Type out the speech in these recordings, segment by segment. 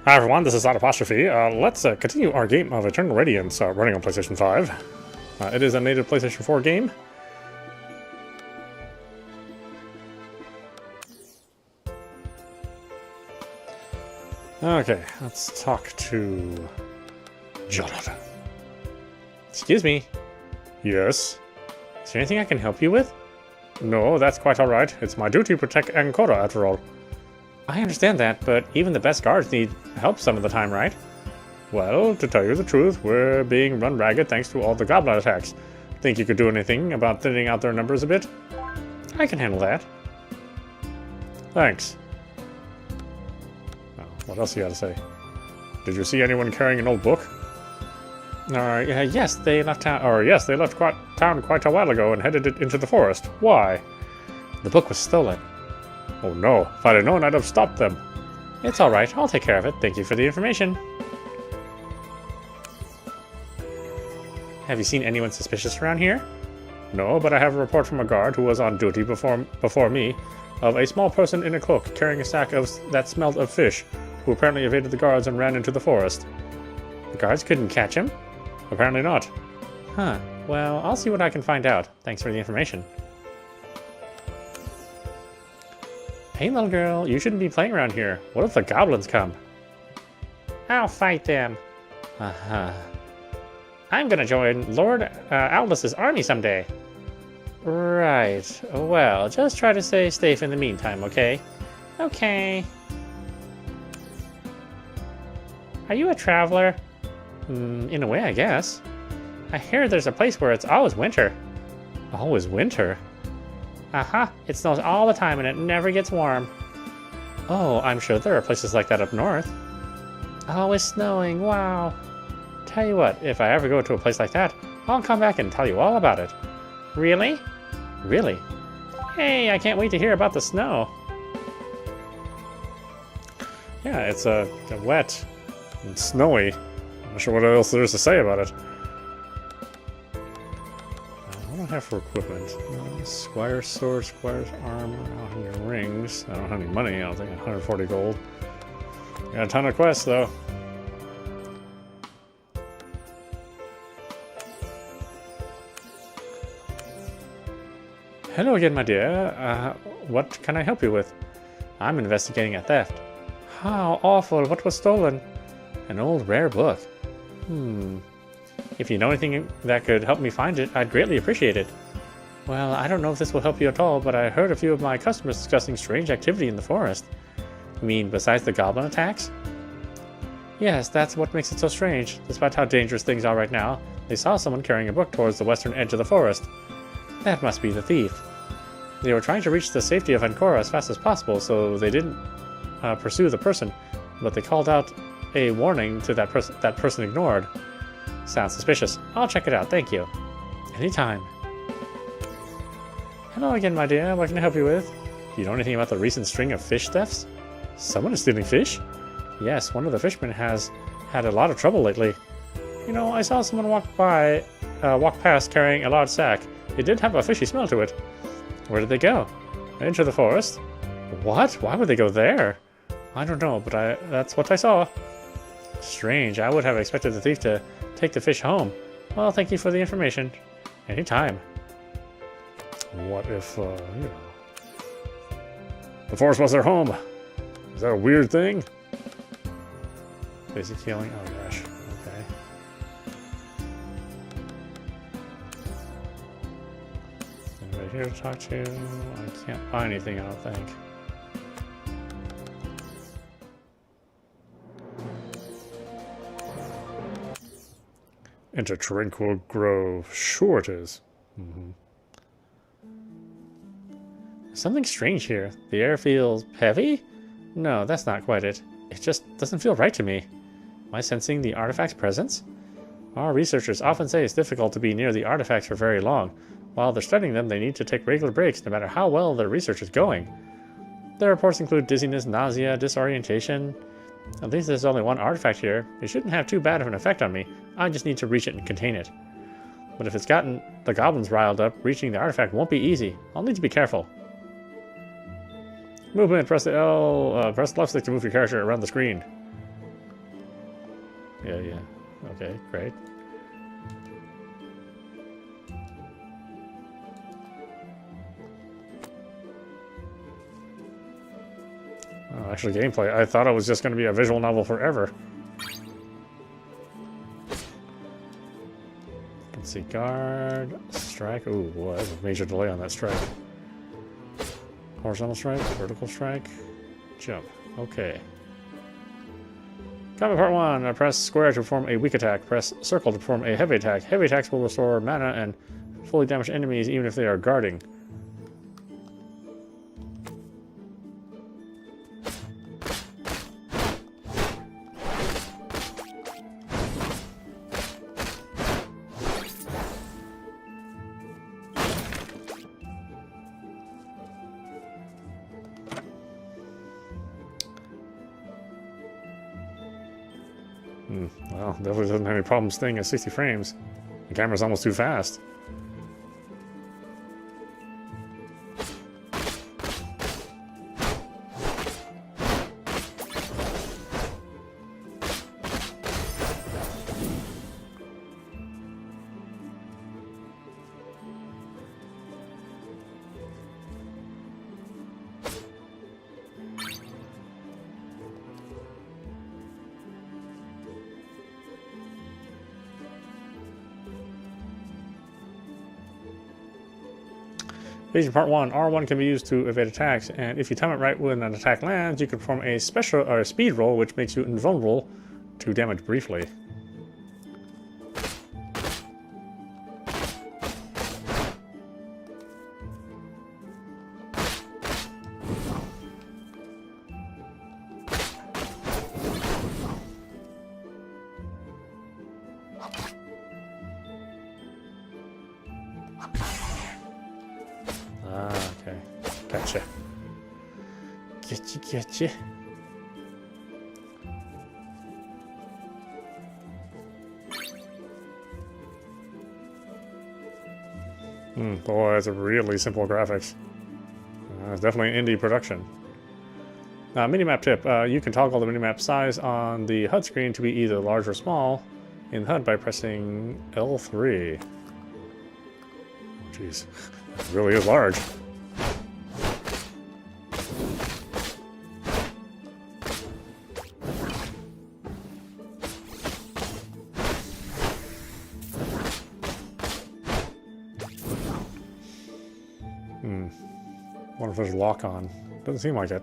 Hi everyone, this is audap. Let's continue our game of Eternal Radiance running on PlayStation 5. It is a native PlayStation 4 game. Okay, let's talk to Jonathan. Excuse me. Yes? Is there anything I can help you with? No, that's quite alright. It's my duty to protect Ankara after all. I understand that, but even the best guards need help some of the time, right? Well, to tell you the truth, we're being run ragged thanks to all the goblin attacks. Think you could do anything about thinning out their numbers a bit? I can handle that. Thanks. Oh, what else you gotta say? Did you see anyone carrying an old book? Yes, they left town. Yes, they left town quite a while ago and headed it into the forest. Why? The book was stolen. Oh no, if I'd have known, I'd have stopped them. It's alright, I'll take care of it. Thank you for the information. Have you seen anyone suspicious around here? No, but I have a report from a guard who was on duty before me of a small person in a cloak carrying a sack that smelled of fish, who apparently evaded the guards and ran into the forest. The guards couldn't catch him? Apparently not. Huh, well, I'll see what I can find out. Thanks for the information. Hey, little girl, you shouldn't be playing around here. What if the goblins come? I'll fight them. Uh-huh. I'm gonna join Lord Aldous' army someday. Right. Well, just try to stay safe in the meantime, okay? Okay. Are you a traveler? In a way, I guess. I hear there's a place where it's always winter. Always winter? Uh-huh, it snows all the time and it never gets warm. Oh, I'm sure there are places like that up north. Oh, it's snowing, wow. Tell you what, if I ever go to a place like that, I'll come back and tell you all about it. Really? Really? Hey, I can't wait to hear about the snow. Yeah, it's wet and snowy. I'm not sure what else there is to say about it. What do I have for equipment? Squire sword, squire's armor, I don't have any rings. I don't have any money, I don't think 140 gold. Got a ton of quests though. Hello again, my dear. What can I help you with? I'm investigating a theft. How awful, what was stolen? An old rare book. If you know anything that could help me find it, I'd greatly appreciate it. Well, I don't know if this will help you at all, but I heard a few of my customers discussing strange activity in the forest. You mean besides the goblin attacks? Yes, that's what makes it so strange. Despite how dangerous things are right now, they saw someone carrying a book towards the western edge of the forest. That must be the thief. They were trying to reach the safety of Ankara as fast as possible, so they didn't pursue the person, but they called out a warning to that person ignored. Sounds suspicious. I'll check it out, thank you. Anytime. Hello again, my dear. What can I help you with? Do you know anything about the recent string of fish thefts? Someone is stealing fish? Yes, one of the fishermen has had a lot of trouble lately. You know, I saw someone walk past carrying a large sack. It did have a fishy smell to it. Where did they go? Into the forest. What? Why would they go there? I don't know, but that's what I saw. Strange. I would have expected the thief to take the fish home. Well, thank you for the information. Anytime. What if, you know... The forest was their home. Is that a weird thing? Basic healing? Oh gosh. Okay. Anybody here to talk to? I can't buy anything, I don't think. Enter Tranquil Grove. Sure it is. Something strange here. The air feels heavy? No, that's not quite it. It just doesn't feel right to me. Am I sensing the artifact's presence? Our researchers often say it's difficult to be near the artifacts for very long. While they're studying them, they need to take regular breaks no matter how well their research is going. Their reports include dizziness, nausea, disorientation. At least there's only one artifact here. It shouldn't have too bad of an effect on me. I just need to reach it and contain it. But if it's gotten the goblins riled up, reaching the artifact won't be easy. I'll need to be careful. Movement, press the left stick to move your character around the screen. Yeah, yeah. Okay, great. Oh, actually, gameplay. I thought it was just going to be a visual novel forever. Let's see. Guard, strike. Ooh, boy, that's a major delay on that strike. Horizontal strike, vertical strike, jump. Okay. Combat part 1. Press square to perform a weak attack. Press circle to perform a heavy attack. Heavy attacks will restore mana and fully damage enemies even if they are guarding. Well, definitely doesn't have any problem staying at 60 frames. The camera's almost too fast. Evasion part 1. R1 can be used to evade attacks, and if you time it right when an attack lands, you can perform a special or a speed roll, which makes you invulnerable to damage briefly. Okay. Gotcha. Getcha. Boy, that's a really simple graphics. It's definitely an indie production. Minimap tip. You can toggle the minimap size on the HUD screen to be either large or small in HUD by pressing L3. Oh, jeez. It really is large. Wonder if there's a lock on. Doesn't seem like it.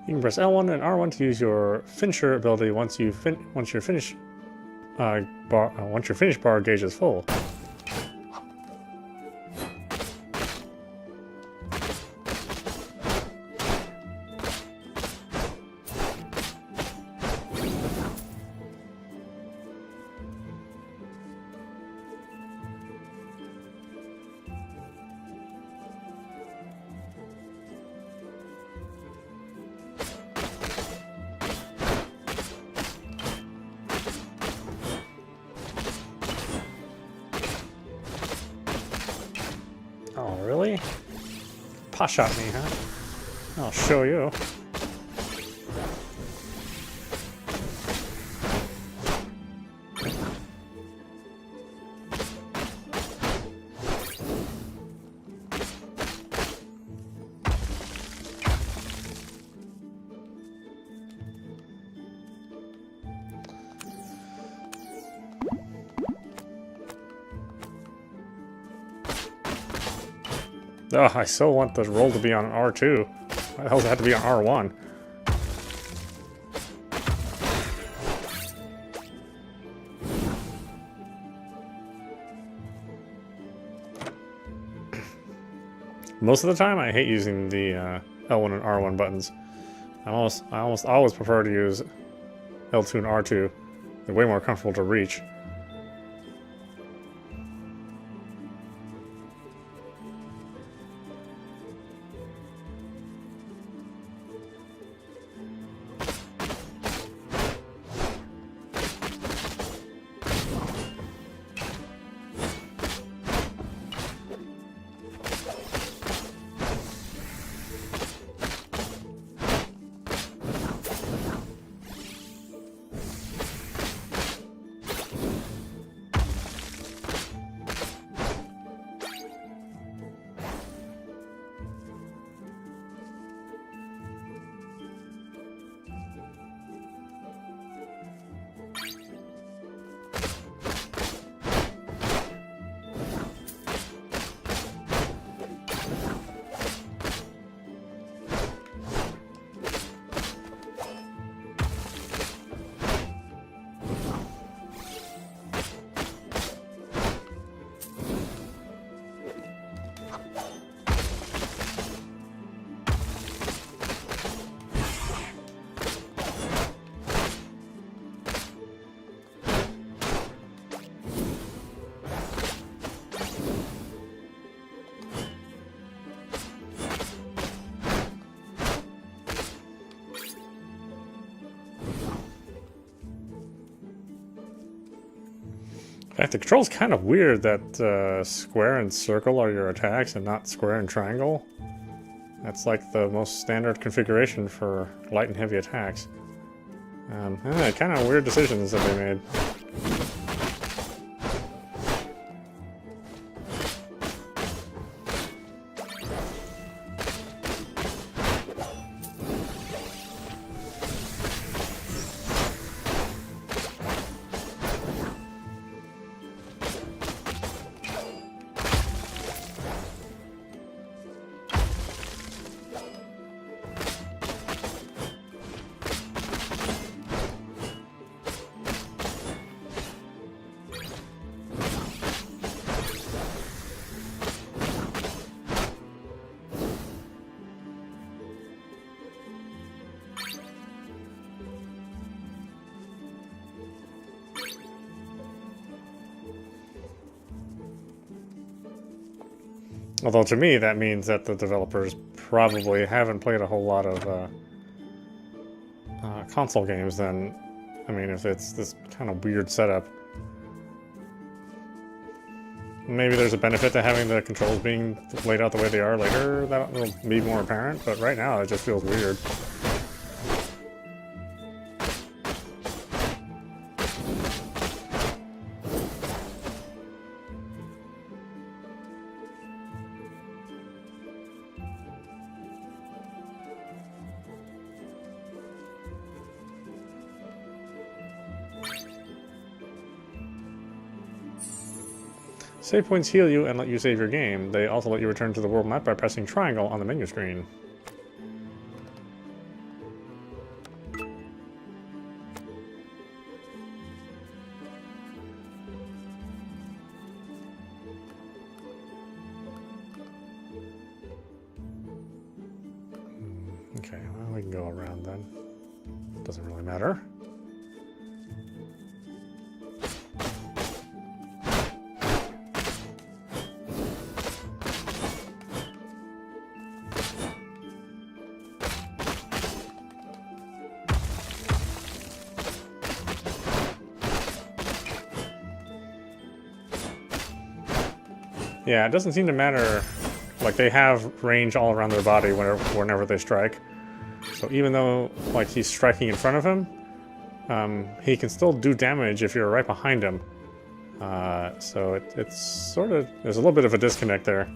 You can press L1 and R1 to use your finisher ability once your finish bar gauge is full. Oh, really? Pot shot me, huh? I'll show you. Oh, I so want the roll to be on R2. Why the hell does it have to be on R1? Most of the time, I hate using the L1 and R1 buttons. I almost always prefer to use L2 and R2. They're way more comfortable to reach. In fact, the control's kind of weird that square and circle are your attacks and not square and triangle. That's like the most standard configuration for light and heavy attacks. Kind of weird decisions that they made. Although to me, that means that the developers probably haven't played a whole lot of console games then. I mean, if it's this kind of weird setup. Maybe there's a benefit to having the controls being laid out the way they are later. That will be more apparent, but right now it just feels weird. Save points heal you and let you save your game. They also let you return to the world map by pressing triangle on the menu screen. Okay, well, we can go around then. Doesn't really matter. Yeah, it doesn't seem to matter. Like, they have range all around their body whenever they strike. So even though, like, he's striking in front of him, he can still do damage if you're right behind him. So it's sort of... There's a little bit of a disconnect there.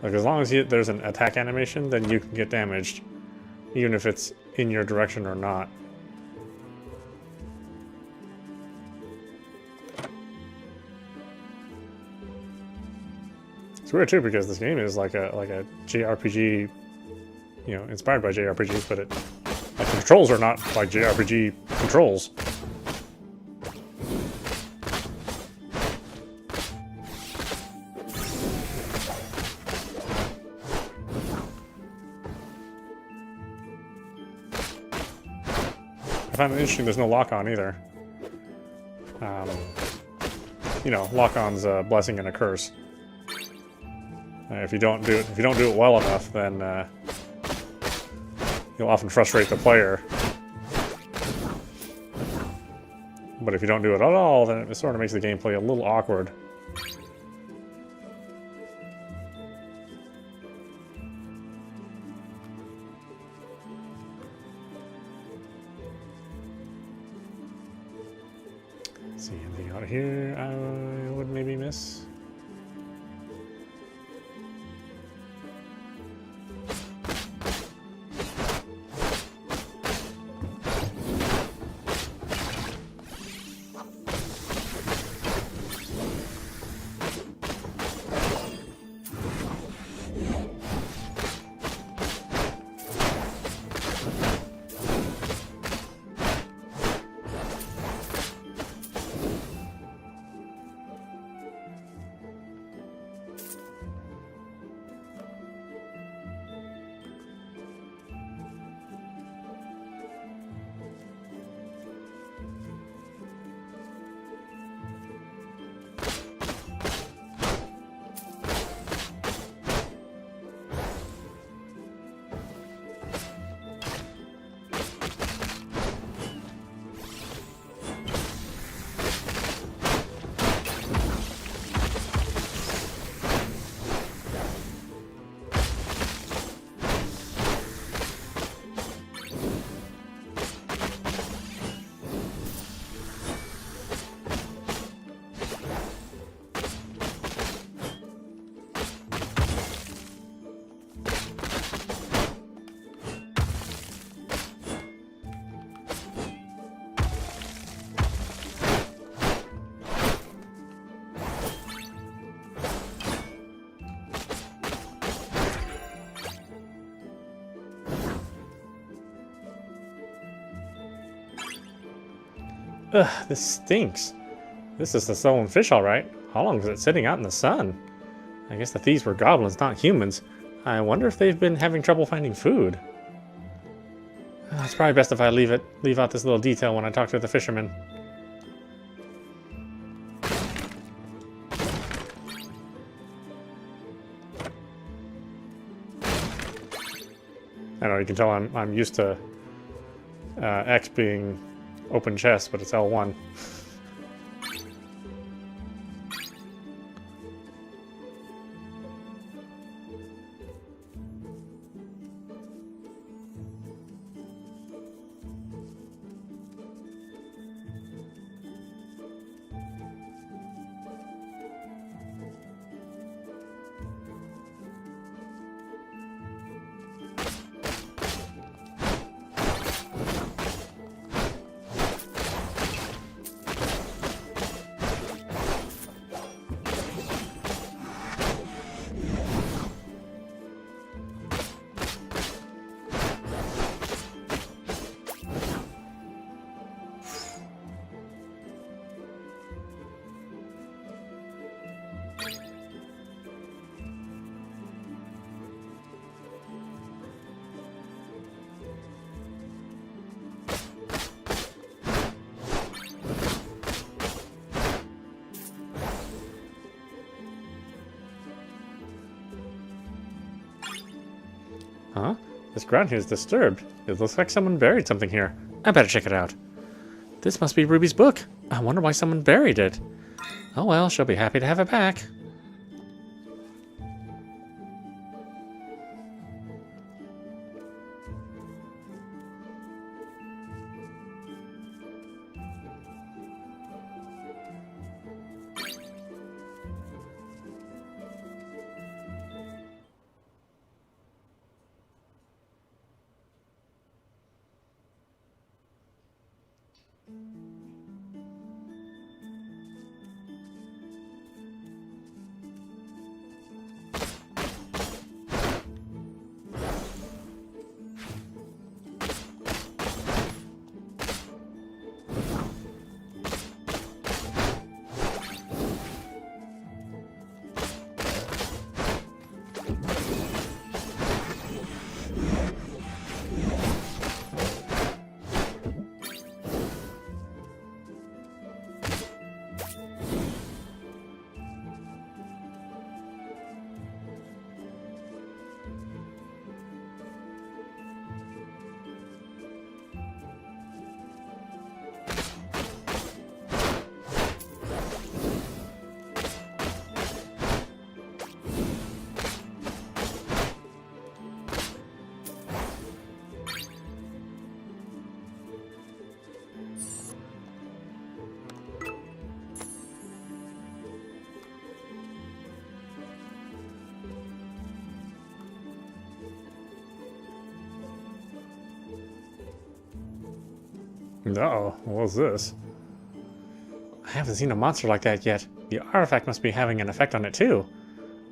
Like, as long as there's an attack animation, then you can get damaged. Even if it's in your direction or not. It's weird too because this game is like a JRPG, you know, inspired by JRPGs, but like the controls are not like JRPG controls. I find it interesting. There's no lock-on either. You know, lock-on's a blessing and a curse. If you don't do it well enough, then you'll often frustrate the player. But if you don't do it at all, then it sort of makes the gameplay a little awkward. See anything out here I would maybe miss? Ugh, this stinks. This is the stolen fish, all right. How long is it sitting out in the sun? I guess the thieves were goblins, not humans. I wonder if they've been having trouble finding food. It's probably best if I leave out this little detail when I talk to the fisherman. I know you can tell I'm used to X being open chest, but it's L1. Huh? This ground here is disturbed. It looks like someone buried something here. I better check it out. This must be Ruby's book. I wonder why someone buried it. Oh well, she'll be happy to have it back. Uh-oh, what's this? I haven't seen a monster like that yet. The artifact must be having an effect on it too.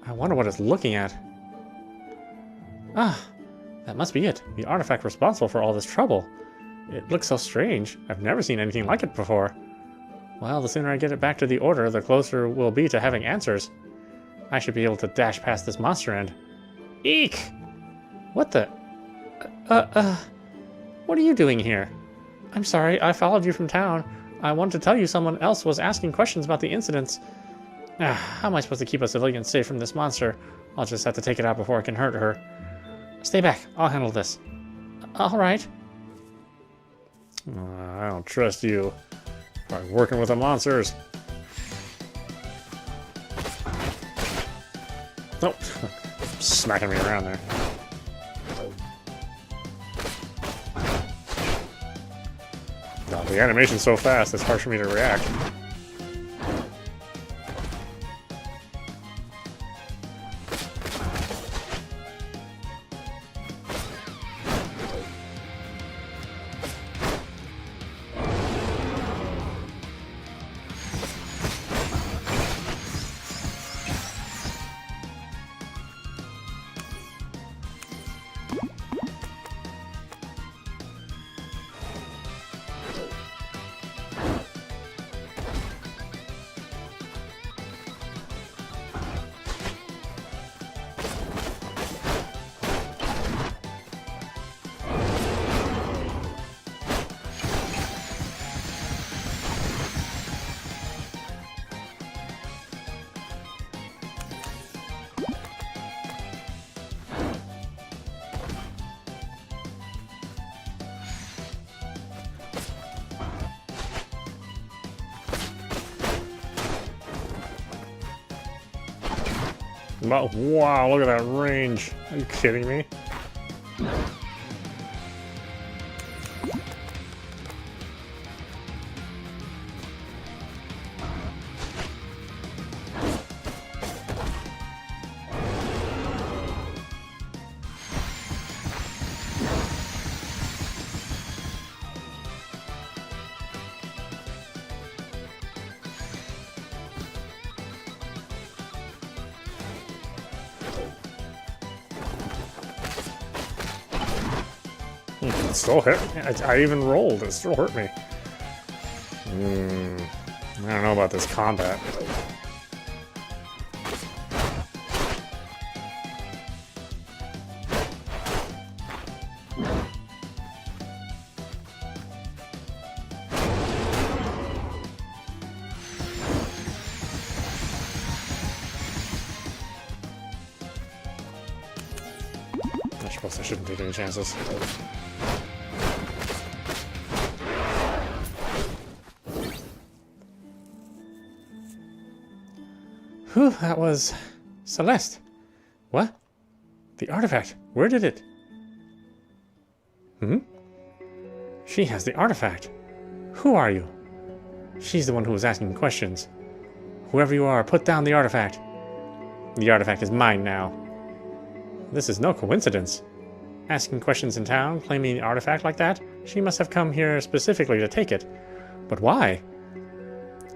I wonder what it's looking at. Ah, that must be it. The artifact responsible for all this trouble. It looks so strange. I've never seen anything like it before. Well, the sooner I get it back to the Order, the closer we'll be to having answers. I should be able to dash past this monster end. Eek! What the... What are you doing here? I'm sorry, I followed you from town. I wanted to tell you someone else was asking questions about the incidents. How am I supposed to keep a civilian safe from this monster? I'll just have to take it out before it can hurt her. Stay back, I'll handle this. Alright. I don't trust you. Probably working with the monsters. Nope. Smacking me around there. No, the animation's so fast, it's hard for me to react. Wow, look at that range. Are you kidding me? It still hit me. I even rolled. It still hurt me. I don't know about this combat. I suppose I shouldn't take any chances. Whew, that was Celeste. What? The artifact. Where did it? She has the artifact. Who are you? She's the one who was asking questions. Whoever you are, put down the artifact. The artifact is mine now. This is no coincidence. Asking questions in town, claiming the artifact like that, she must have come here specifically to take it. But why?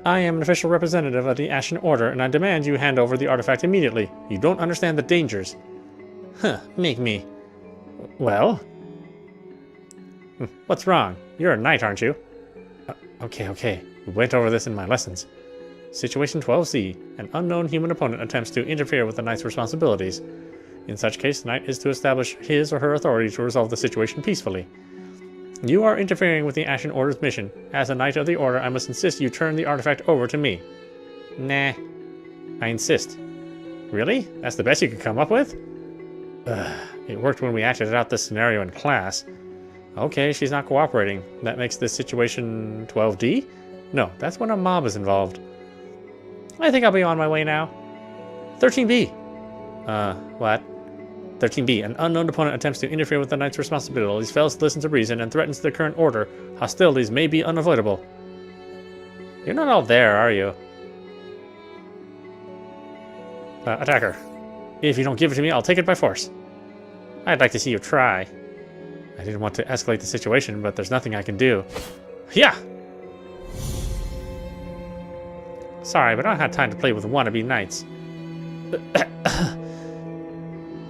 I am an official representative of the Ashen Order, and I demand you hand over the artifact immediately. You don't understand the dangers. Make me. Well? What's wrong? You're a knight, aren't you? Okay. We went over this in my lessons. Situation 12C. An unknown human opponent attempts to interfere with the knight's responsibilities. In such case, the knight is to establish his or her authority to resolve the situation peacefully. You are interfering with the Ashen Order's mission. As a Knight of the Order, I must insist you turn the artifact over to me. Nah. I insist. Really? That's the best you could come up with? It worked when we acted out this scenario in class. Okay, she's not cooperating. That makes this situation 12D? No, that's when a mob is involved. I think I'll be on my way now. 13B. What? 13B. An unknown opponent attempts to interfere with the knight's responsibilities, fails to listen to reason, and threatens the current order. Hostilities may be unavoidable. You're not all there, are you? Attacker. If you don't give it to me, I'll take it by force. I'd like to see you try. I didn't want to escalate the situation, but there's nothing I can do. Yeah! Sorry, but I don't have time to play with wannabe knights.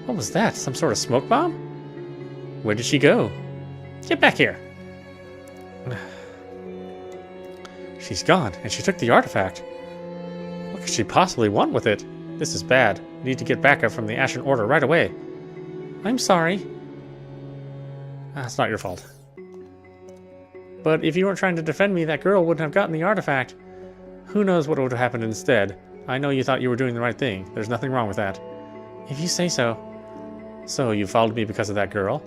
What was that? Some sort of smoke bomb? Where did she go? Get back here! She's gone, and she took the artifact. What could she possibly want with it? This is bad. We need to get backup from the Ashen Order right away. I'm sorry. It's not your fault. But if you weren't trying to defend me, that girl wouldn't have gotten the artifact. Who knows what would have happened instead. I know you thought you were doing the right thing. There's nothing wrong with that. If you say so. So, you followed me because of that girl?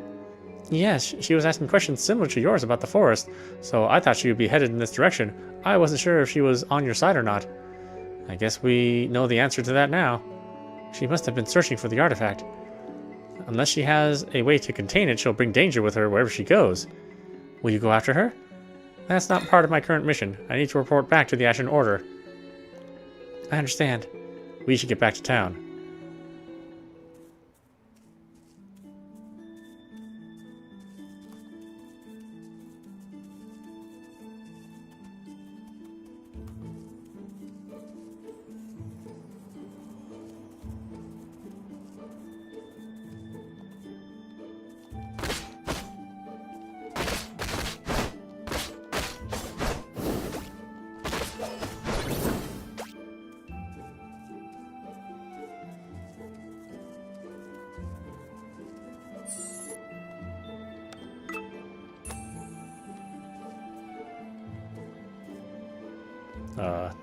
Yes, she was asking questions similar to yours about the forest, so I thought she would be headed in this direction. I wasn't sure if she was on your side or not. I guess we know the answer to that now. She must have been searching for the artifact. Unless she has a way to contain it, she'll bring danger with her wherever she goes. Will you go after her? That's not part of my current mission. I need to report back to the Ashen Order. I understand. We should get back to town.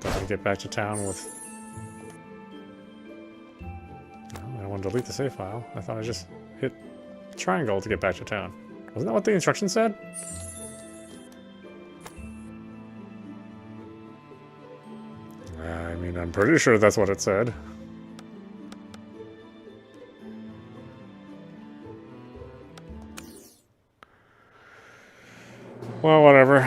Don't I get back to town with... Oh, I want to delete the save file. I thought I just hit triangle to get back to town. Wasn't that what the instructions said? I mean, I'm pretty sure that's what it said. Well, whatever.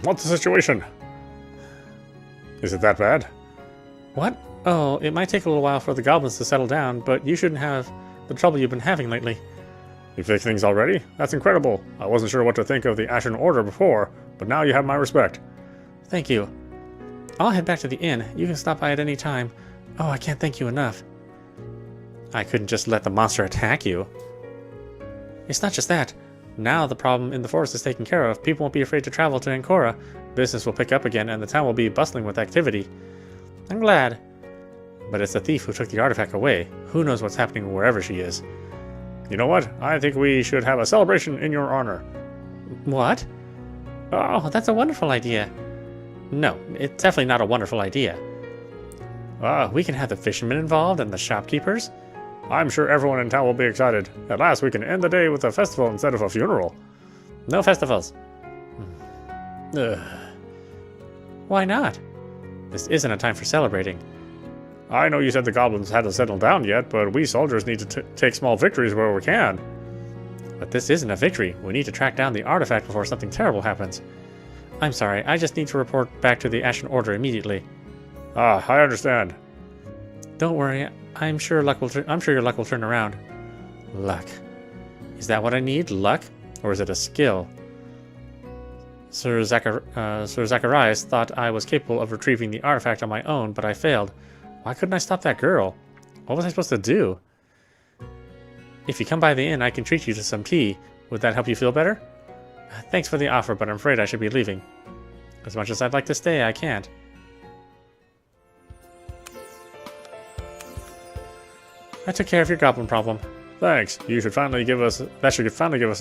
What's the situation? Is it that bad? What? Oh, it might take a little while for the goblins to settle down, but you shouldn't have the trouble you've been having lately. You fixed things already? That's incredible. I wasn't sure what to think of the Ashen Order before, but now you have my respect. Thank you. I'll head back to the inn. You can stop by at any time. Oh, I can't thank you enough. I couldn't just let the monster attack you. It's not just that. Now the problem in the forest is taken care of. People won't be afraid to travel to Ancora. Business will pick up again, and the town will be bustling with activity. I'm glad. But it's the thief who took the artifact away. Who knows what's happening wherever she is. You know what? I think we should have a celebration in your honor. What? Oh, that's a wonderful idea. No, it's definitely not a wonderful idea. We can have the fishermen involved and the shopkeepers. I'm sure everyone in town will be excited. At last, we can end the day with a festival instead of a funeral. No festivals. Ugh. Why not? This isn't a time for celebrating. I know you said the goblins hadn't settled down yet, but we soldiers need to take small victories where we can. But this isn't a victory. We need to track down the artifact before something terrible happens. I'm sorry, I just need to report back to the Ashen Order immediately. I understand. Don't worry, I'm sure your luck will turn around. Luck. Is that what I need? Luck? Or is it a skill? Sir Zacharias thought I was capable of retrieving the artifact on my own, but I failed. Why couldn't I stop that girl? What was I supposed to do? If you come by the inn, I can treat you to some tea. Would that help you feel better? Thanks for the offer, but I'm afraid I should be leaving. As much as I'd like to stay, I can't. I took care of your goblin problem. Thanks. That should finally give us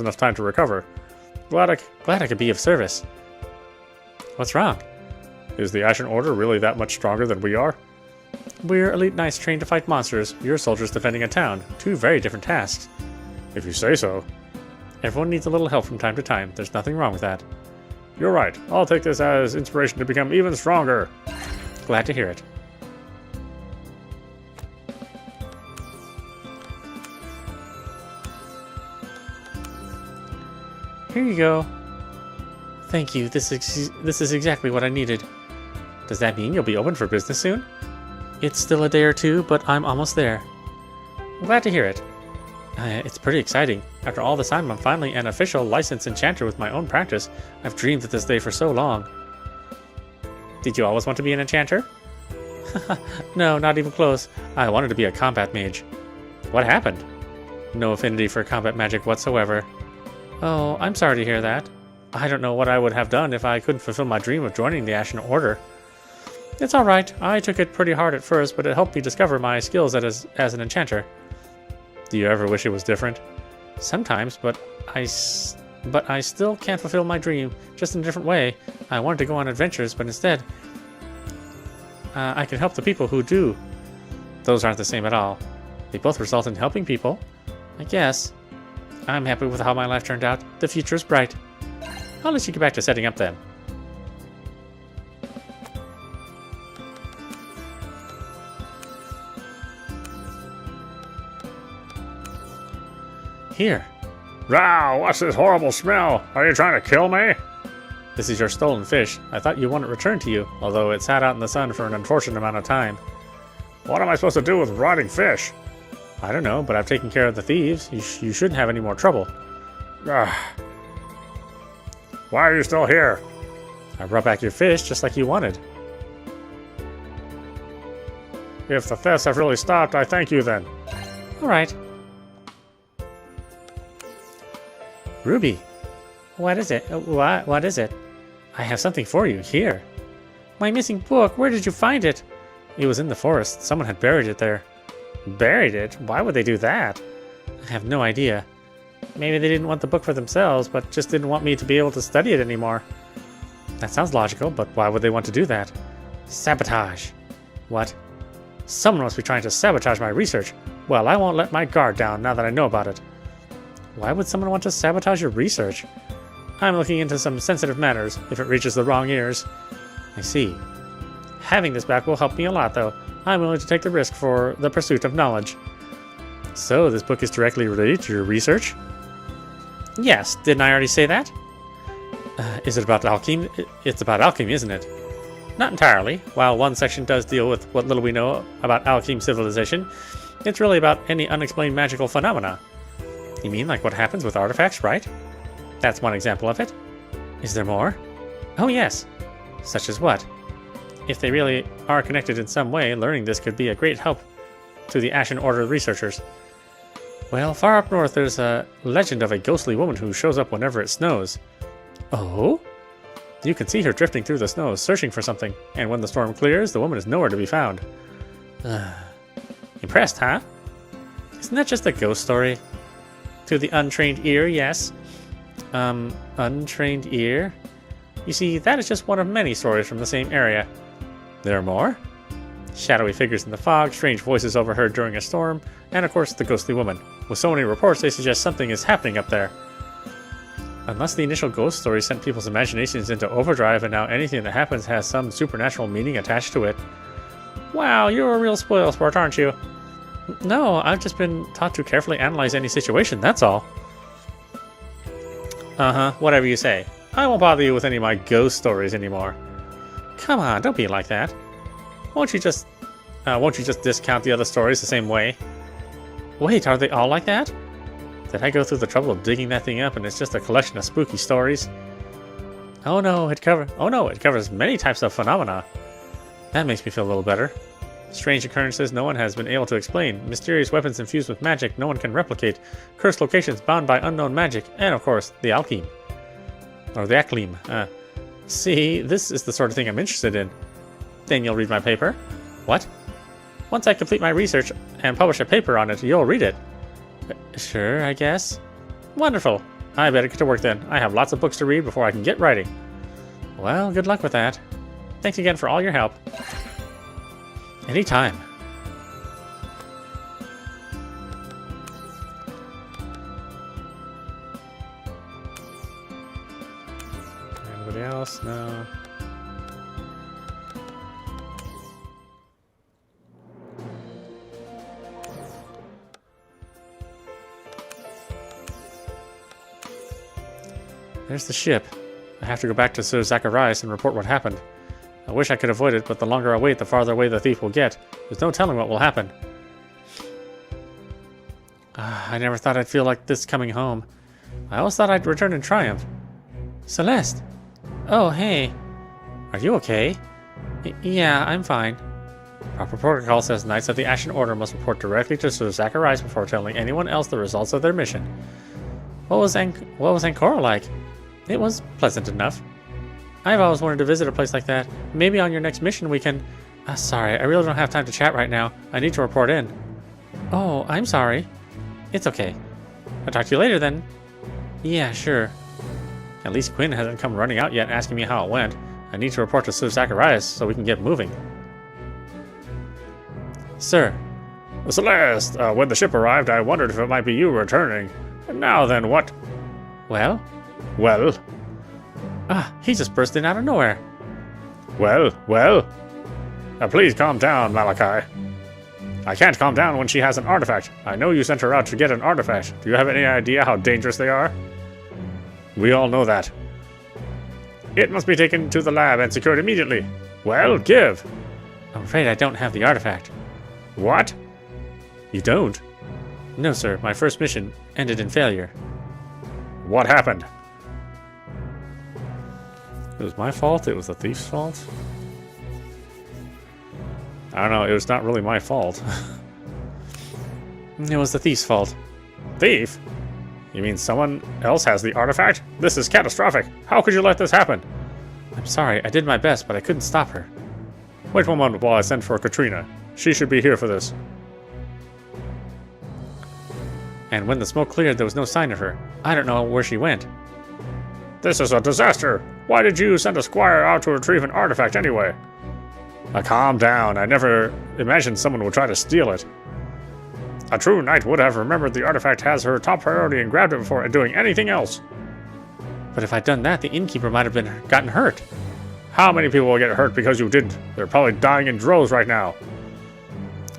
enough time to recover. Glad I could be of service. What's wrong? Is the Ashen Order really that much stronger than we are? We're elite knights trained to fight monsters. You're soldiers defending a town. Two very different tasks. If you say so. Everyone needs a little help from time to time. There's nothing wrong with that. You're right. I'll take this as inspiration to become even stronger. Glad to hear it. Here you go. Thank you. This is exactly what I needed. Does that mean you'll be open for business soon? It's still a day or two, but I'm almost there. I'm glad to hear it. It's pretty exciting. After all this time, I'm finally an official licensed enchanter with my own practice. I've dreamed of this day for so long. Did you always want to be an enchanter? No, not even close. I wanted to be a combat mage. What happened? No affinity for combat magic whatsoever. Oh, I'm sorry to hear that. I don't know what I would have done if I couldn't fulfill my dream of joining the Ashen Order. It's alright. I took it pretty hard at first, but it helped me discover my skills as an enchanter. Do you ever wish it was different? Sometimes, but I still can't fulfill my dream, just in a different way. I wanted to go on adventures, but instead, I can help the people who do. Those aren't the same at all. They both result in helping people. I guess. I'm happy with how my life turned out. The future is bright. I'll let you get back to setting up then. Here. Row! What's this horrible smell? Are you trying to kill me? This is your stolen fish. I thought you wanted it returned to you, although it sat out in the sun for an unfortunate amount of time. What am I supposed to do with rotting fish? I don't know, but I've taken care of the thieves. You shouldn't have any more trouble. Why are you still here? I brought back your fish just like you wanted. If the thefts have really stopped, I thank you then. Alright. Ruby. What is it? What is it? I have something for you. Here. My missing book. Where did you find it? It was in the forest. Someone had buried it there. Buried it? Why would they do that? I have no idea. Maybe they didn't want the book for themselves, but just didn't want me to be able to study it anymore. That sounds logical, but why would they want to do that? Sabotage. What? Someone must be trying to sabotage my research. Well, I won't let my guard down now that I know about it. Why would someone want to sabotage your research? I'm looking into some sensitive matters, if it reaches the wrong ears. I see. Having this back will help me a lot, though. I'm willing to take the risk for the pursuit of knowledge. So, this book is directly related to your research? Yes, didn't I already say that? Is it about alchemy? It's about alchemy, isn't it? Not entirely. While one section does deal with what little we know about alchemy civilization, it's really about any unexplained magical phenomena. You mean like what happens with artifacts, right? That's one example of it. Is there more? Oh yes. Such as what? If they really are connected in some way, learning this could be a great help to the Ashen Order researchers. Well, far up north there's a legend of a ghostly woman who shows up whenever it snows. Oh? You can see her drifting through the snow, searching for something, and when the storm clears, the woman is nowhere to be found. Impressed, huh? Isn't that just a ghost story? To the untrained ear, yes. Untrained ear? You see, that is just one of many stories from the same area. There are more? Shadowy figures in the fog, strange voices overheard during a storm, and of course the ghostly woman. With so many reports, they suggest something is happening up there. Unless the initial ghost story sent people's imaginations into overdrive and now anything that happens has some supernatural meaning attached to it. Wow, you're a real spoilsport, aren't you? No, I've just been taught to carefully analyze any situation, that's all. Whatever you say. I won't bother you with any of my ghost stories anymore. Come on, don't be like that. Won't you just discount the other stories the same way? Wait, are they all like that? Did I go through the trouble of digging that thing up and it's just a collection of spooky stories? Oh no, it covers many types of phenomena. That makes me feel a little better. Strange occurrences no one has been able to explain, mysterious weapons infused with magic no one can replicate, cursed locations bound by unknown magic, and of course, the alchemy. Or the alchemy. See, this is the sort of thing I'm interested in. Then you'll read my paper? What? Once I complete my research and publish a paper on it, you'll read it. Sure, I guess. Wonderful. I better get to work then. I have lots of books to read before I can get writing. Well, good luck with that. Thanks again for all your help. Anytime. Anybody else? No. There's the ship. I have to go back to Sir Zacharias and report what happened. I wish I could avoid it, but the longer I wait, the farther away the thief will get. There's no telling what will happen. I never thought I'd feel like this coming home. I always thought I'd return in triumph. Celeste! Oh, hey. Are you okay? Yeah, I'm fine. Proper protocol says Knights of the Ashen Order must report directly to Sir Zacharias before telling anyone else the results of their mission. What was Ancora like? It was pleasant enough. I've always wanted to visit a place like that. Maybe on your next mission we can... sorry, I really don't have time to chat right now. I need to report in. Oh, I'm sorry. It's okay. I'll talk to you later then. Yeah, sure. At least Quinn hasn't come running out yet asking me how it went. I need to report to Sir Zacharias so we can get moving. Sir. Celeste, when the ship arrived, I wondered if it might be you returning. And now then, what? Well? Well? He just burst in out of nowhere. Well? Please calm down, Malachi. I can't calm down when she has an artifact. I know you sent her out to get an artifact. Do you have any idea how dangerous they are? We all know that. It must be taken to the lab and secured immediately. Well, give. I'm afraid I don't have the artifact. What? You don't? No, sir. My first mission ended in failure. What happened? It was my fault? It was the thief's fault? I don't know. It was not really my fault. It was the thief's fault. Thief? You mean someone else has the artifact? This is catastrophic. How could you let this happen? I'm sorry. I did my best, but I couldn't stop her. Wait 1 moment while I send for Katrina. She should be here for this. And when the smoke cleared, there was no sign of her. I don't know where she went. This is a disaster. Why did you send a squire out to retrieve an artifact anyway? Calm down. I never imagined someone would try to steal it. A true knight would have remembered the artifact has her top priority and grabbed it before doing anything else. But if I'd done that, the innkeeper might have gotten hurt. How many people will get hurt because you didn't? They're probably dying in droves right now.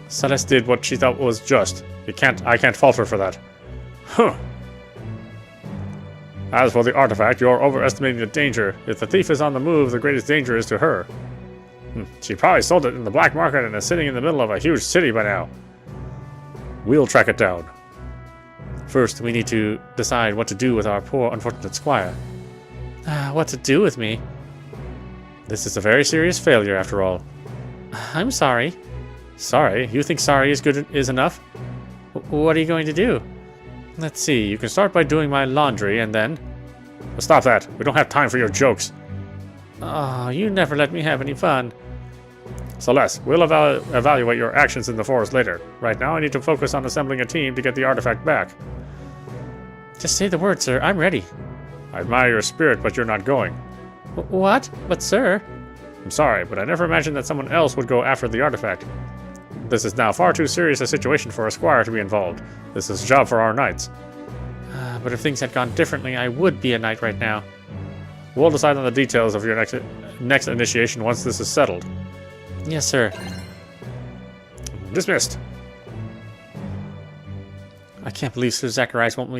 Celeste did what she thought was just. I can't fault her for that. Huh. As for the artifact, you're overestimating the danger. If the thief is on the move, the greatest danger is to her. She probably sold it in the black market and is sitting in the middle of a huge city by now. We'll track it down. First, we need to decide what to do with our poor, unfortunate squire. What to do with me? This is a very serious failure, after all. I'm sorry. Sorry? You think sorry is enough? What are you going to do? Let's see. You can start by doing my laundry, and then... Stop that. We don't have time for your jokes. Oh, you never let me have any fun. Celeste, we'll evaluate your actions in the forest later. Right now, I need to focus on assembling a team to get the artifact back. Just say the word, sir. I'm ready. I admire your spirit, but you're not going. What? But, sir... I'm sorry, but I never imagined that someone else would go after the artifact. This is now far too serious a situation for a squire to be involved. This is a job for our knights. But if things had gone differently, I would be a knight right now. We'll decide on the details of your next initiation once this is settled. Yes, sir. Dismissed. I can't believe Sir Zacharias won't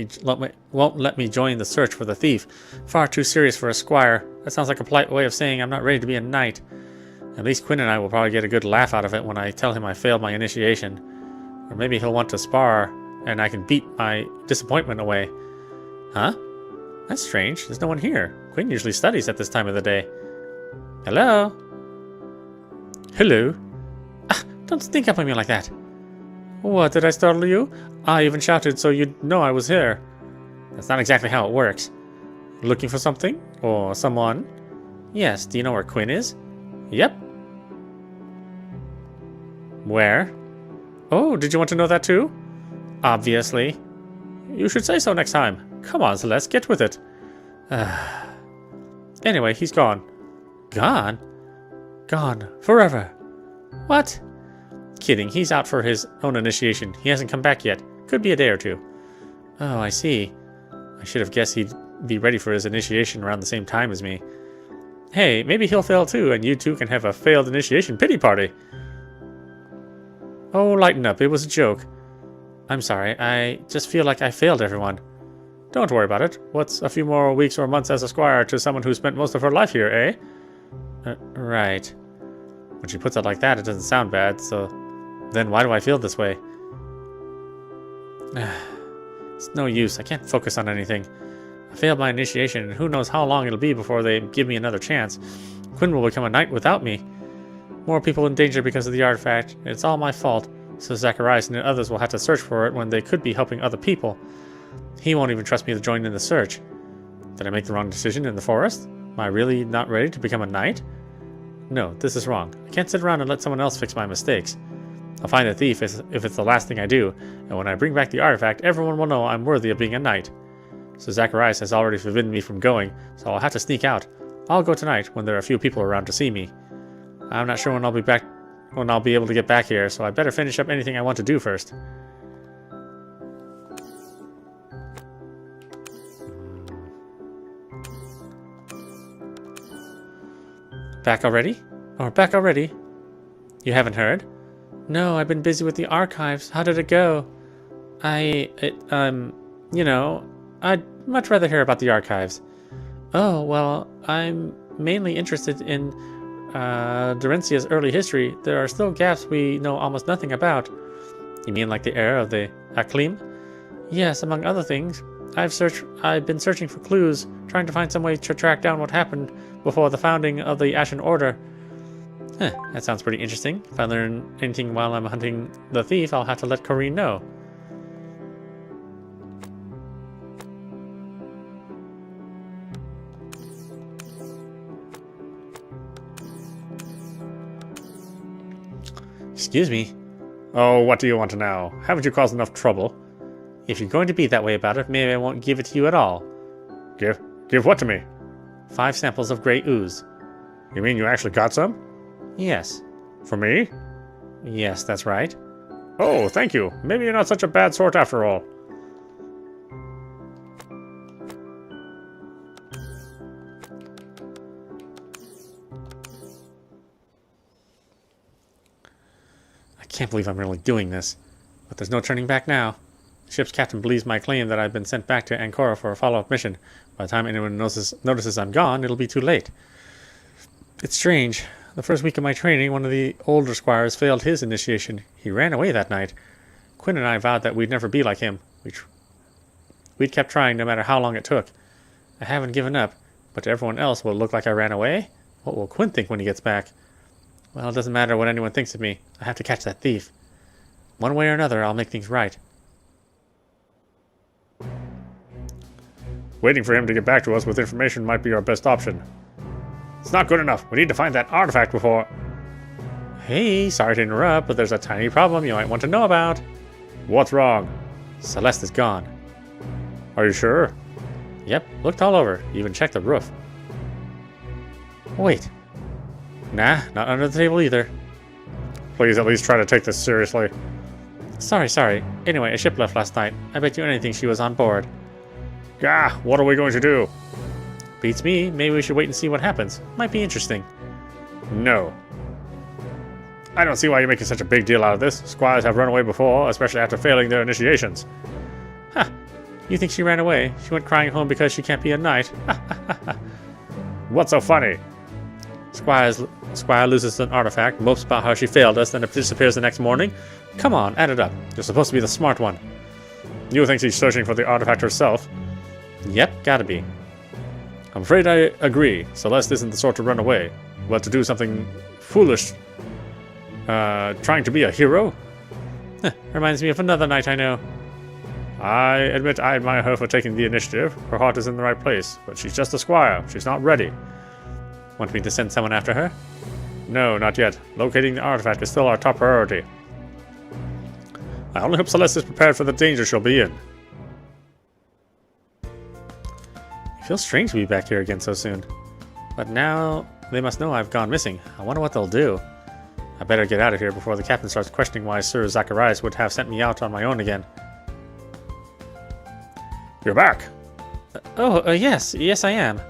let me join the search for the thief. Far too serious for a squire. That sounds like a polite way of saying I'm not ready to be a knight. At least Quinn and I will probably get a good laugh out of it when I tell him I failed my initiation. Or maybe he'll want to spar, and I can beat my disappointment away. Huh? That's strange. There's no one here. Quinn usually studies at this time of the day. Hello? Hello? Don't sneak up on me like that. What, did I startle you? I even shouted so you'd know I was here. That's not exactly how it works. Looking for something? Or someone? Yes, do you know where Quinn is? Yep. Where? Oh, did you want to know that too? Obviously. You should say so next time. Come on, Celeste, get with it. Anyway, he's gone. Gone? Gone. Forever. What? Kidding, he's out for his own initiation. He hasn't come back yet. Could be a day or two. Oh, I see. I should have guessed he'd be ready for his initiation around the same time as me. Hey, maybe he'll fail too, and you two can have a failed initiation pity party. Oh, lighten up. It was a joke. I'm sorry. I just feel like I failed everyone. Don't worry about it. What's a few more weeks or months as a squire to someone who spent most of her life here, eh? Right. When she puts it like that, it doesn't sound bad, so then why do I feel this way? It's no use. I can't focus on anything. I failed my initiation, and who knows how long it'll be before they give me another chance. Quinn will become a knight without me. More people in danger because of the artifact. It's all my fault, so Zacharias and the others will have to search for it when they could be helping other people. He won't even trust me to join in the search. Did I make the wrong decision in the forest? Am I really not ready to become a knight? No, this is wrong. I can't sit around and let someone else fix my mistakes. I'll find the thief if it's the last thing I do, and when I bring back the artifact, everyone will know I'm worthy of being a knight. So Zacharias has already forbidden me from going, so I'll have to sneak out. I'll go tonight when there are a few people around to see me. I'm not sure when I'll be able to get back here, so I better finish up anything I want to do first. Back already? Or back already? You haven't heard? No, I've been busy with the archives. How did it go? I'd much rather hear about the archives. Oh, well, I'm mainly interested in Dorencia's early history. There are still gaps we know almost nothing about. You mean like the era of the Aklim? Yes, among other things. I've been searching for clues, trying to find some way to track down what happened before the founding of the Ashen Order. That sounds pretty interesting. If I learn anything while I'm hunting the thief, I'll have to let Corrine know. Excuse me. Oh, what do you want to know? Haven't you caused enough trouble? If you're going to be that way about it, maybe I won't give it to you at all. Give what to me? 5 samples of gray ooze. You mean you actually got some? Yes. For me? Yes, that's right. Oh, thank you. Maybe you're not such a bad sort after all. I can't believe I'm really doing this. But there's no turning back now. The ship's captain believes my claim that I've been sent back to Ancora for a follow-up mission. By the time anyone notices I'm gone, it'll be too late. It's strange. The first week of my training, one of the older squires failed his initiation. He ran away that night. Quinn and I vowed that we'd never be like him. We'd kept trying no matter how long it took. I haven't given up, but to everyone else, will it look like I ran away? What will Quinn think when he gets back? Well, it doesn't matter what anyone thinks of me. I have to catch that thief. One way or another, I'll make things right. Waiting for him to get back to us with information might be our best option. It's not good enough. We need to find that artifact before... Hey, sorry to interrupt, but there's a tiny problem you might want to know about. What's wrong? Celeste is gone. Are you sure? Yep, looked all over. Even checked the roof. Wait. Nah, not under the table either. Please at least try to take this seriously. Sorry. Anyway, a ship left last night. I bet you anything she was on board. Gah, what are we going to do? Beats me. Maybe we should wait and see what happens. Might be interesting. No. I don't see why you're making such a big deal out of this. Squires have run away before, especially after failing their initiations. Ha! You think she ran away? She went crying home because she can't be a knight. What's so funny? Squire loses an artifact, mopes about how she failed us, then it disappears the next morning. Come on, add it up. You're supposed to be the smart one. You think she's searching for the artifact herself? Yep, gotta be. I'm afraid I agree. Celeste isn't the sort to run away. But to do something foolish, trying to be a hero? Reminds me of another knight I know. I admit I admire her for taking the initiative. Her heart is in the right place, but she's just a squire. She's not ready. Want me to send someone after her? No, not yet. Locating the artifact is still our top priority. I only hope Celeste is prepared for the danger she'll be in. Feels strange to be back here again so soon. But now they must know I've gone missing. I wonder what they'll do. I better get out of here before the captain starts questioning why Sir Zacharias would have sent me out on my own again. You're back. Yes. Yes, I am.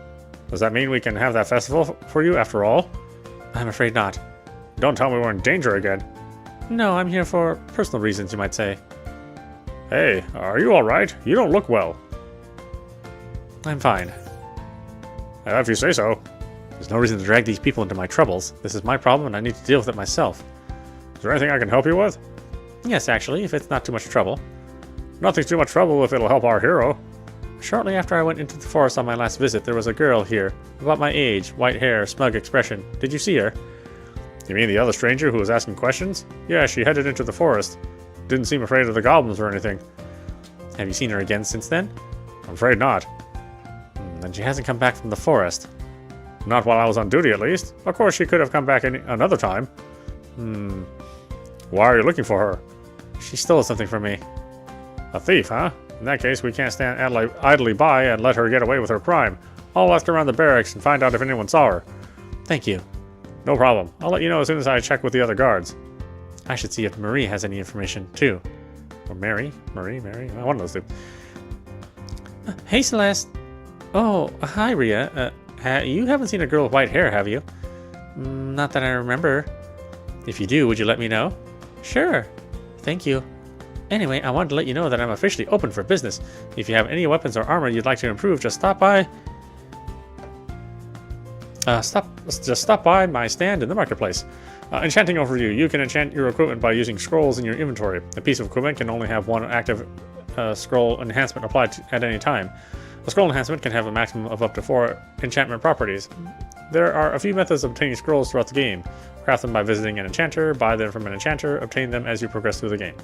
Does that mean we can have that festival for you after all? I'm afraid not. Don't tell me we're in danger again. No, I'm here for personal reasons, you might say. Hey, are you alright? You don't look well. I'm fine. If you say so. There's no reason to drag these people into my troubles. This is my problem and I need to deal with it myself. Is there anything I can help you with? Yes, actually, if it's not too much trouble. Nothing's too much trouble if it'll help our hero. Shortly after I went into the forest on my last visit, there was a girl here, about my age, white hair, smug expression. Did you see her? You mean the other stranger who was asking questions? Yeah, she headed into the forest. Didn't seem afraid of the goblins or anything. Have you seen her again since then? I'm afraid not. Then she hasn't come back from the forest. Not while I was on duty, at least. Of course, she could have come back another time. Why are you looking for her? She stole something from me. A thief, huh? In that case, we can't stand idly by and let her get away with her crime. I'll ask around the barracks and find out if anyone saw her. Thank you. No problem. I'll let you know as soon as I check with the other guards. I should see if Marie has any information, too. Or Mary? Marie? One of those two. Hey, Celeste. Oh, hi, Rhea. You haven't seen a girl with white hair, have you? Not that I remember. If you do, would you let me know? Sure. Thank you. Anyway, I wanted to let you know that I'm officially open for business. If you have any weapons or armor you'd like to improve, just stop by. Stop by my stand in the marketplace. Enchanting overview. You can enchant your equipment by using scrolls in your inventory. A piece of equipment can only have one active scroll enhancement applied at any time. A scroll enhancement can have a maximum of up to 4 enchantment properties. There are a few methods of obtaining scrolls throughout the game. Craft them by visiting an enchanter, buy them from an enchanter, obtain them as you progress through the game.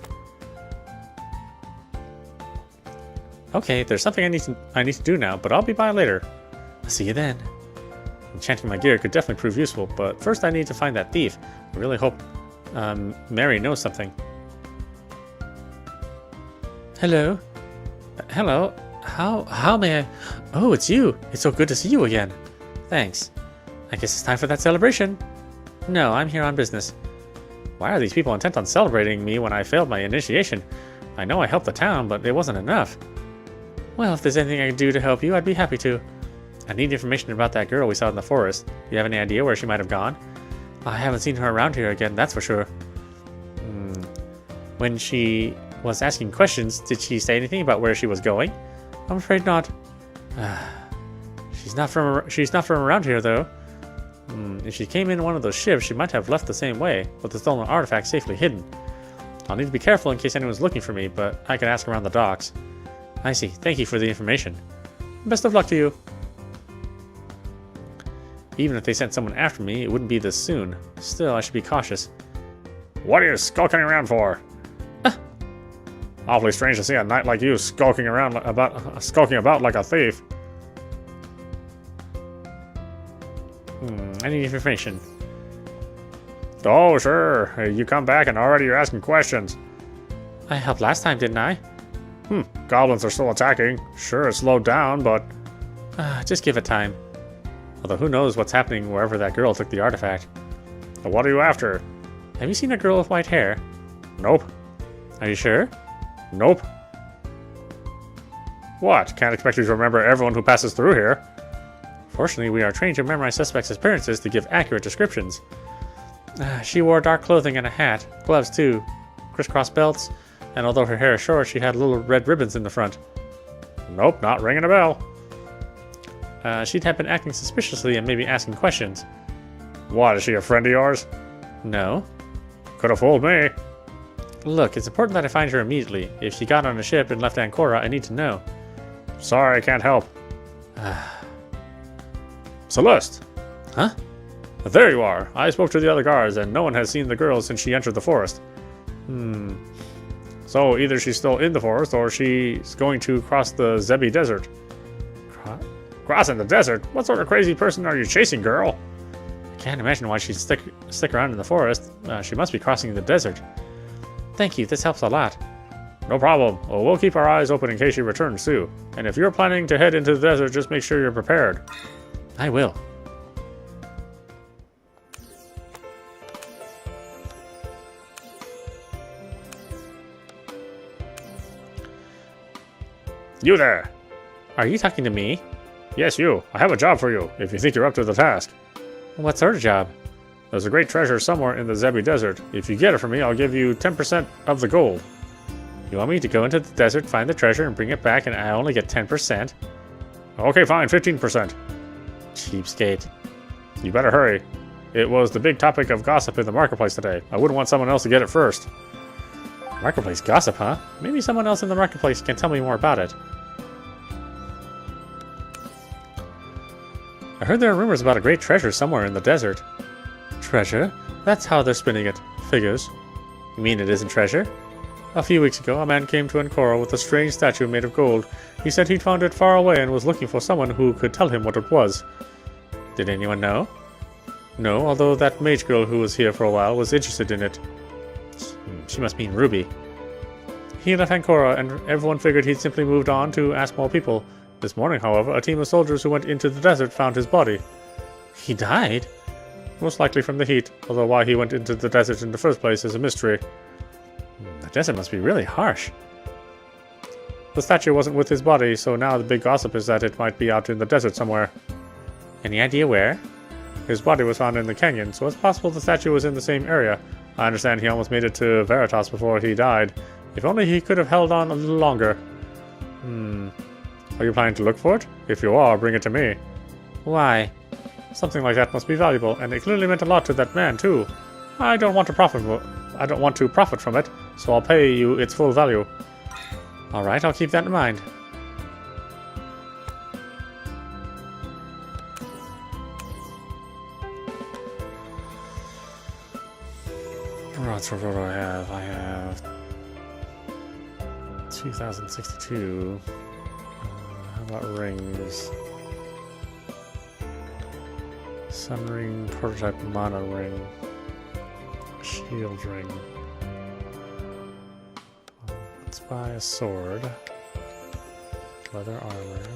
Okay, there's something I need to do now, but I'll be by later. I'll see you then. Enchanting my gear could definitely prove useful, but first I need to find that thief. I really hope Mary knows something. Hello? Hello? How may I... Oh, it's you. It's so good to see you again. Thanks. I guess it's time for that celebration. No, I'm here on business. Why are these people intent on celebrating me when I failed my initiation? I know I helped the town, but it wasn't enough. Well, if there's anything I can do to help you, I'd be happy to. I need information about that girl we saw in the forest. Do you have any idea where she might have gone? I haven't seen her around here again, that's for sure. When she was asking questions, did she say anything about where she was going? I'm afraid not. She's not from around here, though. If she came in one of those ships, she might have left the same way, with the stolen artifact safely hidden. I'll need to be careful in case anyone's looking for me, but I can ask around the docks. I see. Thank you for the information. Best of luck to you. Even if they sent someone after me, it wouldn't be this soon. Still, I should be cautious. What are you skulking around for? Awfully strange to see a knight like you skulking about like a thief. I need information. Oh, sure. You come back and already you're asking questions. I helped last time, didn't I? Goblins are still attacking. Sure, it's slowed down, but... Just give it time. Although who knows what's happening wherever that girl took the artifact. What are you after? Have you seen a girl with white hair? Nope. Are you sure? Nope. What? Can't expect you to remember everyone who passes through here. Fortunately, we are trained to memorize suspects' appearances to give accurate descriptions. She wore dark clothing and a hat, gloves too, crisscross belts, and although her hair is short, she had little red ribbons in the front. Nope, not ringing a bell. She'd have been acting suspiciously and maybe asking questions. What, is she a friend of yours? No. Could have fooled me. Look, it's important that I find her immediately. If she got on a ship and left Ancora, I need to know. Sorry, I can't help. Celeste. Huh? There you are. I spoke to the other guards, and no one has seen the girl since she entered the forest. So either she's still in the forest, or she's going to cross the Zebi Desert. Crossing the desert? What sort of crazy person are you chasing, girl? I can't imagine why she'd stick around in the forest. She must be crossing the desert. Thank you, this helps a lot. No problem. Well, we'll keep our eyes open in case she returns too. And if you're planning to head into the desert, just make sure you're prepared. I will. You there! Are you talking to me? Yes, you. I have a job for you, if you think you're up to the task. What sort of job? There's a great treasure somewhere in the Zebi Desert. If you get it for me, I'll give you 10% of the gold. You want me to go into the desert, find the treasure, and bring it back, and I only get 10%? Okay, fine, 15%. Cheapskate. You better hurry. It was the big topic of gossip in the marketplace today. I wouldn't want someone else to get it first. Marketplace gossip, huh? Maybe someone else in the marketplace can tell me more about it. I heard there are rumors about a great treasure somewhere in the desert. Treasure? That's how they're spinning it. Figures. You mean it isn't treasure? A few weeks ago, a man came to Ancora with a strange statue made of gold. He said he'd found it far away and was looking for someone who could tell him what it was. Did anyone know? No, although that mage girl who was here for a while was interested in it. She must mean Ruby. He left Ancora, and everyone figured he'd simply moved on to ask more people. This morning, however, a team of soldiers who went into the desert found his body. He died? Most likely from the heat, although why he went into the desert in the first place is a mystery. The desert must be really harsh. The statue wasn't with his body, so now the big gossip is that it might be out in the desert somewhere. Any idea where? His body was found in the canyon, so it's possible the statue was in the same area. I understand he almost made it to Veritas before he died. If only he could have held on a little longer. Are you planning to look for it? If you are, bring it to me. Why? Something like that must be valuable, and it clearly meant a lot to that man, too. I don't want to profit from it, so I'll pay you its full value. Alright, I'll keep that in mind. What do I have? I have 2062. How about rings? Sun ring, prototype mana ring, shield ring. Let's buy a sword, leather armor.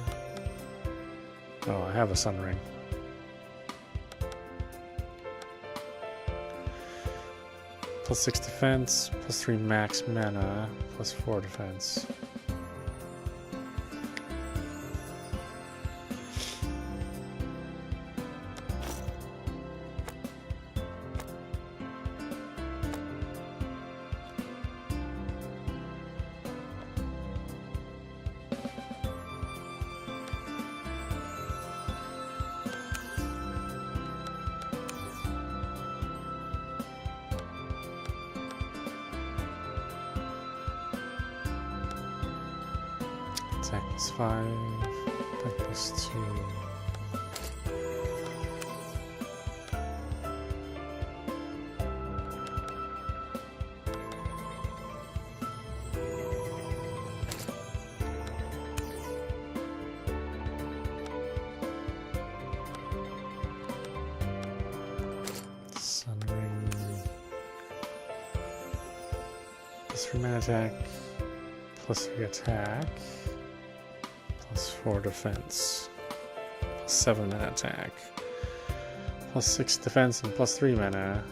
Oh, I have a sun ring. Plus 6 defense, plus 3 max mana, plus 4 defense. Attack plus 5, attack plus 2. Sun ring. Plus 3 mana attack, plus 3 attack. Plus 4 defense, plus 7 mana attack, plus 6 defense, and plus 3 mana.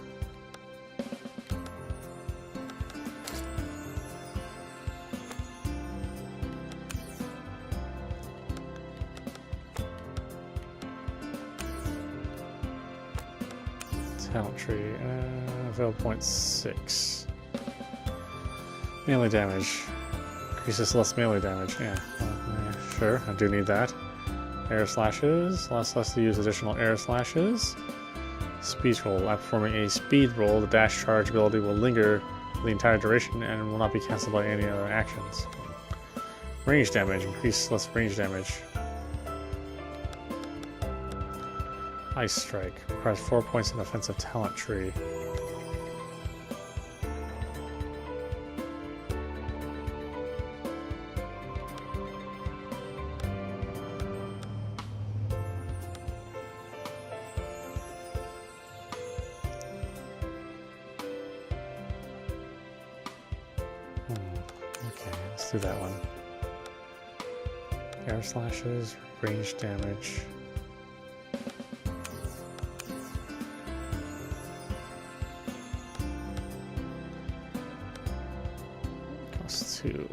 Talent tree, avail 0.6. Melee damage. Increases less melee damage, yeah. Sure, I do need that. Air slashes, allows us to use additional air slashes. Speed roll, after performing a speed roll, the dash charge ability will linger the entire duration and will not be cancelled by any other actions. Range damage, increase less range damage. Ice strike, requires 4 points in offensive talent tree. Okay. do that one. Air slashes, range damage. Costs 2.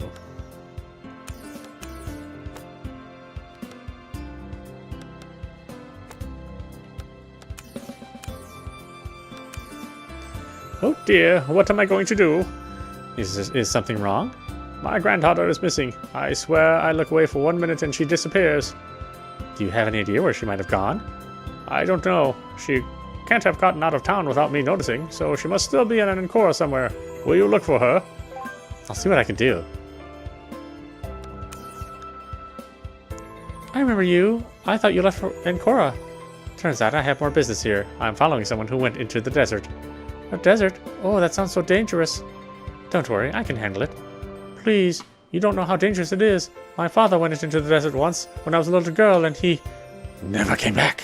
Oh dear, what am I going to do? Is something wrong? My granddaughter is missing. I swear I look away for 1 minute and she disappears. Do you have any idea where she might have gone? I don't know. She can't have gotten out of town without me noticing, so she must still be in an Ancora somewhere. Will you look for her? I'll see what I can do. I remember you. I thought you left for Ancora. Turns out I have more business here. I'm following someone who went into the desert. A desert? Oh, that sounds so dangerous. Don't worry, I can handle it. Please, you don't know how dangerous it is. My father went into the desert once when I was a little girl and he never came back.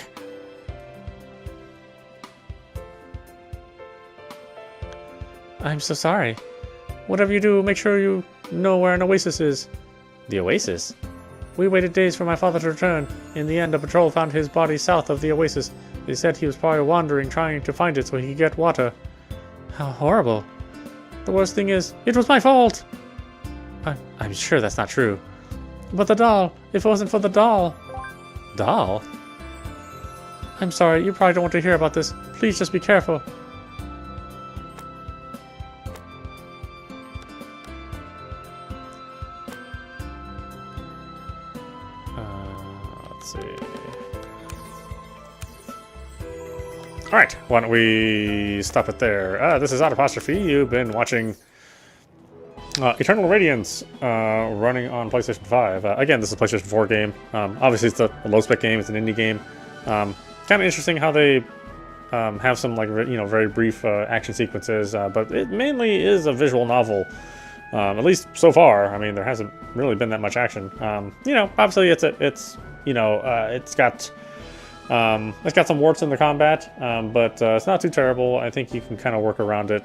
I'm so sorry. Whatever you do, make sure you know where an oasis is. The oasis? We waited days for my father to return. In the end, a patrol found his body south of the oasis. They said he was probably wandering, trying to find it so he could get water. How horrible. The worst thing is, it was my fault! I'm sure that's not true. But the doll! If it wasn't for the doll! Doll? I'm sorry, you probably don't want to hear about this. Please just be careful. Let's see. Alright, why don't we stop it there. This is audap. You've been watching Eternal Radiance running on PlayStation 5. Again, this is a PlayStation 4 game. Obviously, it's a low-spec game. It's an indie game. Kind of interesting how they have some very brief action sequences, but it mainly is a visual novel. At least so far. I mean, there hasn't really been that much action. Obviously, it's got some warts in the combat, but it's not too terrible. I think you can kind of work around it.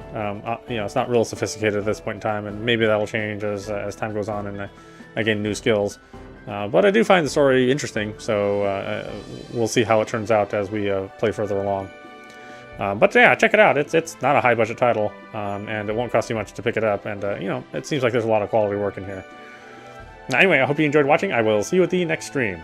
It's not real sophisticated at this point in time, and maybe that'll change as time goes on and I gain new skills. But I do find the story interesting, so we'll see how it turns out as we play further along. But yeah, check it out. It's not a high budget title, and it won't cost you much to pick it up. And it seems like there's a lot of quality work in here. Now, anyway, I hope you enjoyed watching. I will see you at the next stream.